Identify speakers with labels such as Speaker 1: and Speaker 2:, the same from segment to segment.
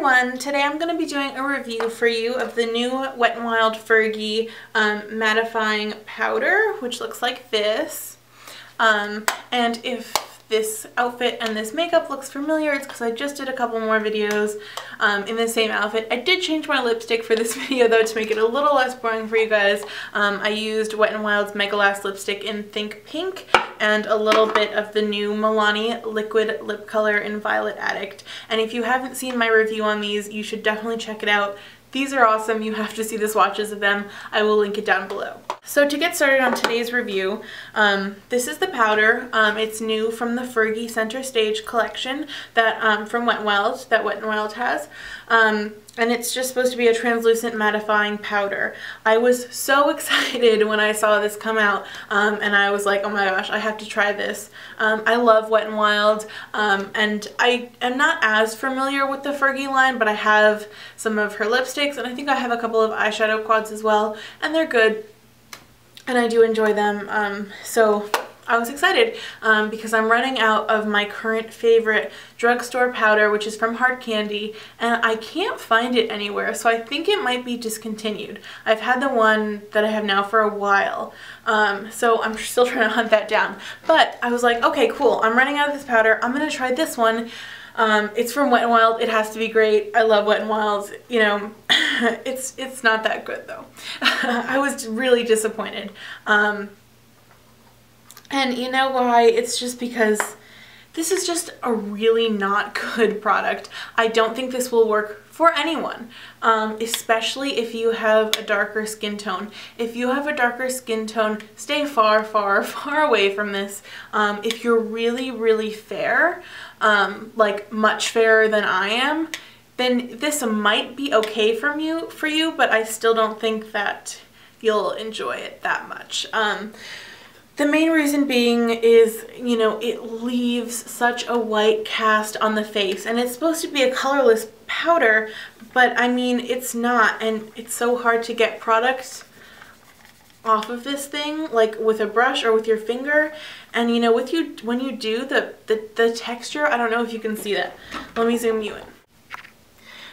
Speaker 1: everyone! Today I'm going to be doing a review for you of the new Wet n Wild Fergie mattifying powder, which looks like this. And if this outfit and this makeup looks familiar, it's because I just did a couple more videos in the same outfit. I did change my lipstick for this video though to make it a little less boring for you guys. I used Wet n Wild's Mega Last lipstick in Think Pink and a little bit of the new Milani liquid lip color in Violet Addict. And if you haven't seen my review on these, you should definitely check it out. These are awesome. You have to see the swatches of them. I will link it down below. So to get started on today's review, this is the powder. It's new from the Fergie Center Stage collection that from Wet n Wild, that Wet n Wild has. And it's just supposed to be a translucent mattifying powder. I was so excited when I saw this come out, and I was like, oh my gosh, I have to try this. I love Wet n Wild, and I am not as familiar with the Fergie line, but I have some of her lipsticks, and I think I have a couple of eyeshadow quads as well, and they're good, and I do enjoy them. So I was excited because I'm running out of my current favorite drugstore powder, which is from Hard Candy, and I can't find it anywhere, so I think it might be discontinued. I've had the one that I have now for a while, so I'm still trying to hunt that down. But I was like, okay, cool, I'm running out of this powder. I'm gonna try this one. It's from Wet n Wild. It has to be great. I love Wet n Wild. You know, it's not that good though. I was really disappointed. And you know why? It's just because this is just a really not good product. I don't think this will work for anyone, especially if you have a darker skin tone. If you have a darker skin tone, stay far, far, far away from this. If you're really, really fair, like much fairer than I am, then this might be okay for you, but I still don't think that you'll enjoy it that much. The main reason being is, you know, it leaves such a white cast on the face, and it's supposed to be a colorless powder, but I mean, it's not, and it's so hard to get products off of this thing, like with a brush or with your finger. And you know, when you do the texture, I don't know if you can see that. Let me zoom you in.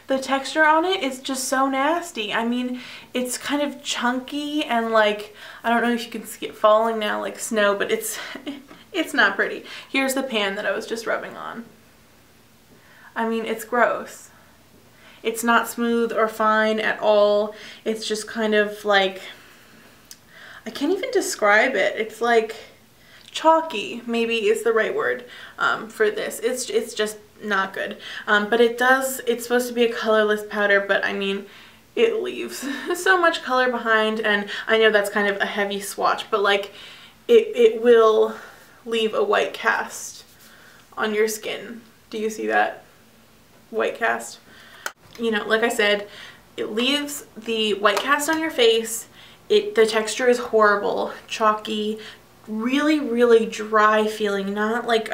Speaker 1: The texture on it is just so nasty. I mean, it's kind of chunky and like, I don't know if you can see it falling now like snow, but it's not pretty. Here's the pan that I was just rubbing on. I mean, it's gross. It's not smooth or fine at all. It's just kind of like, I can't even describe it. It's like chalky, maybe is the right word for this. It's just not good. But it's supposed to be a colorless powder, but I mean, it leaves so much color behind, and I know that's kind of a heavy swatch, but like it will leave a white cast on your skin. Do you see that white cast? You know, like I said, it leaves the white cast on your face. The texture is horrible, chalky, really, really dry feeling, not like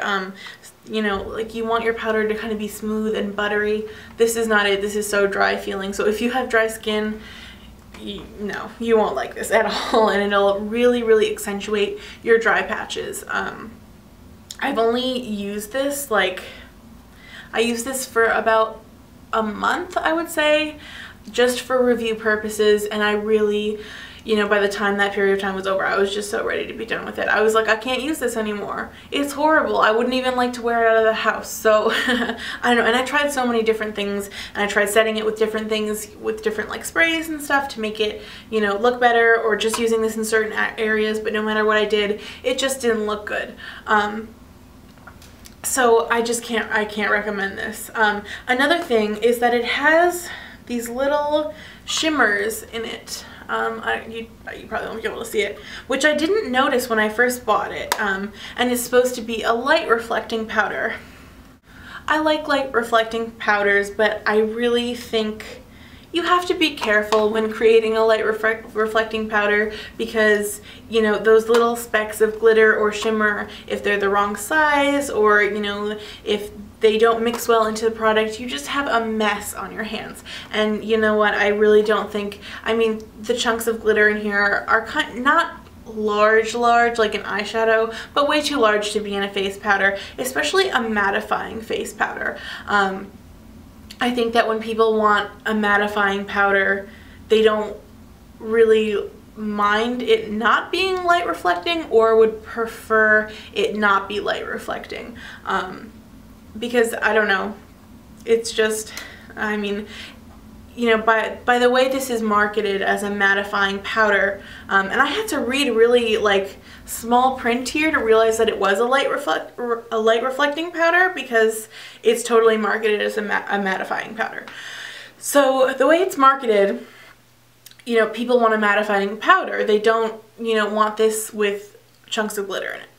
Speaker 1: you know, like you want your powder to kind of be smooth and buttery. This is not it. This is so dry feeling. So if you have dry skin, no, you won't like this at all, and it'll really, really accentuate your dry patches. I've only used this, like, I used this for about a month, I would say, just for review purposes, and I really, you know, by the time that period of time was over, I was just so ready to be done with it. I was like, I can't use this anymore. It's horrible. I wouldn't even like to wear it out of the house. So I don't know. And I tried so many different things, and I tried setting it with different things, with different like sprays and stuff to make it, you know, look better, or just using this in certain areas. But no matter what I did, it just didn't look good. So I can't recommend this. Another thing is that it has these little shimmers in it. You probably won't be able to see it, which I didn't notice when I first bought it, and it's supposed to be a light reflecting powder. I like light reflecting powders, but I really think you have to be careful when creating a light reflecting powder, because, you know, those little specks of glitter or shimmer, if they're the wrong size, or, you know, if they don't mix well into the product, you just have a mess on your hands. And you know what, I really don't think, I mean, the chunks of glitter in here are not large like an eyeshadow, but way too large to be in a face powder, especially a mattifying face powder. I think that when people want a mattifying powder, they don't really mind it not being light reflecting, or would prefer it not be light reflecting, because I don't know, it's just, I mean, you know, by the way this is marketed as a mattifying powder, and I had to read really like small print here to realize that it was a light reflecting powder, because it's totally marketed as a mattifying powder. So the way it's marketed, you know, people want a mattifying powder. They don't, you know, want this with chunks of glitter in it.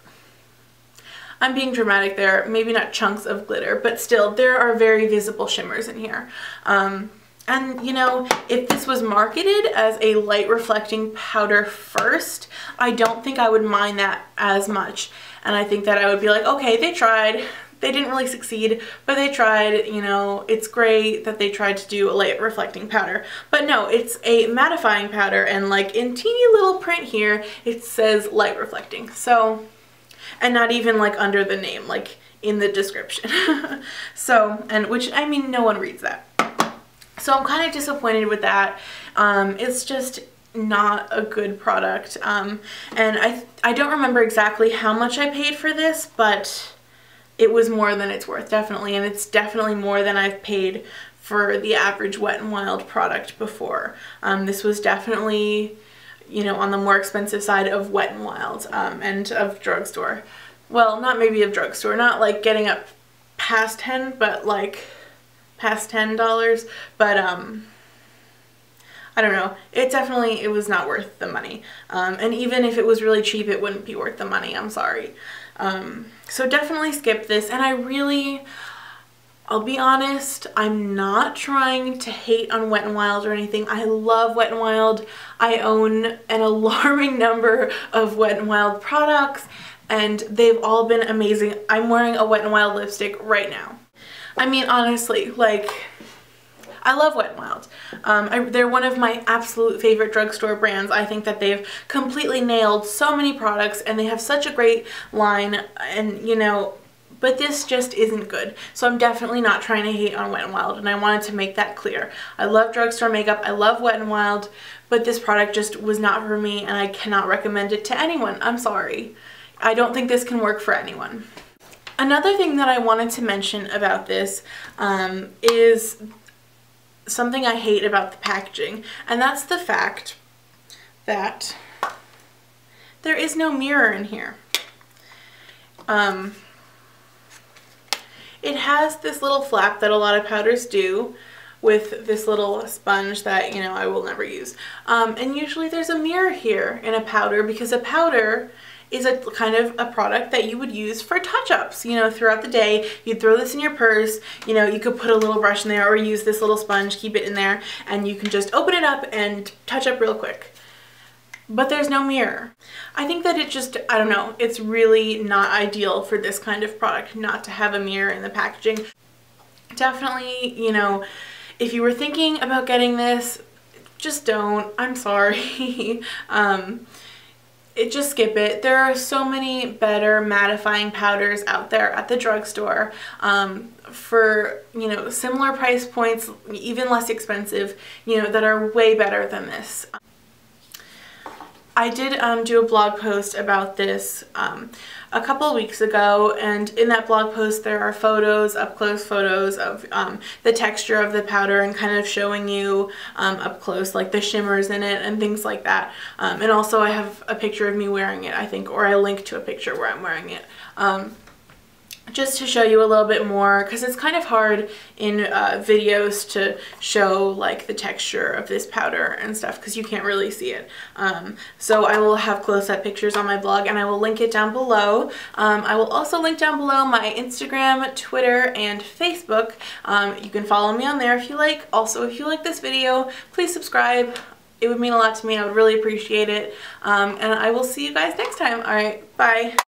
Speaker 1: I'm being dramatic there, maybe not chunks of glitter, but still, there are very visible shimmers in here. And, you know, if this was marketed as a light reflecting powder first, I don't think I would mind that as much. And I think that I would be like, okay, they tried. They didn't really succeed, but they tried, you know, it's great that they tried to do a light reflecting powder. But no, it's a mattifying powder, and like in teeny little print here, it says light reflecting. So, and not even like under the name, like in the description. So, and which, I mean, no one reads that. So I'm kind of disappointed with that. It's just not a good product. And I don't remember exactly how much I paid for this, but it was more than it's worth, definitely, and it's definitely more than I've paid for the average Wet n Wild product before. This was definitely, you know, on the more expensive side of Wet n Wild, and of drugstore. Well, not maybe of drugstore, not like getting up past 10, but like past $10, but I don't know, it was not worth the money. And even if it was really cheap, it wouldn't be worth the money, I'm sorry. So definitely skip this, and I'll be honest, I'm not trying to hate on Wet n Wild or anything. I love Wet n Wild. I own an alarming number of Wet n Wild products, and they've all been amazing. I'm wearing a Wet n Wild lipstick right now. I mean, honestly, like, I love Wet n Wild. They're one of my absolute favorite drugstore brands. I think that they've completely nailed so many products, and they have such a great line, and you know, but this just isn't good. So I'm definitely not trying to hate on Wet n Wild, and I wanted to make that clear. I love drugstore makeup, I love Wet n Wild, but this product just was not for me, and I cannot recommend it to anyone. I'm sorry. I don't think this can work for anyone. Another thing that I wanted to mention about this is something I hate about the packaging, and that's the fact that there is no mirror in here. It has this little flap that a lot of powders do with this little sponge that, you know, I will never use. And usually there's a mirror here in a powder, because a powder is a kind of a product that you would use for touch-ups, you know, throughout the day. You'd throw this in your purse, you know, you could put a little brush in there or use this little sponge, keep it in there, and you can just open it up and touch up real quick. But there's no mirror. I think that it just, I don't know, it's really not ideal for this kind of product not to have a mirror in the packaging. Definitely, you know, if you were thinking about getting this, just don't. I'm sorry. Just skip it. There are so many better mattifying powders out there at the drugstore for, you know, similar price points, even less expensive, you know, that are way better than this. I did do a blog post about this a couple of weeks ago, and in that blog post there are photos, up-close photos of the texture of the powder, and kind of showing you up close like the shimmers in it and things like that. And also I have a picture of me wearing it, I think, or I linked to a picture where I'm wearing it. Just to show you a little bit more, because it's kind of hard in videos to show like the texture of this powder and stuff, because you can't really see it. So I will have close-up pictures on my blog, and I will link it down below. I will also link down below my Instagram, Twitter, and Facebook. You can follow me on there if you like. Also, if you like this video, please subscribe. It would mean a lot to me. I would really appreciate it. And I will see you guys next time. Alright, bye.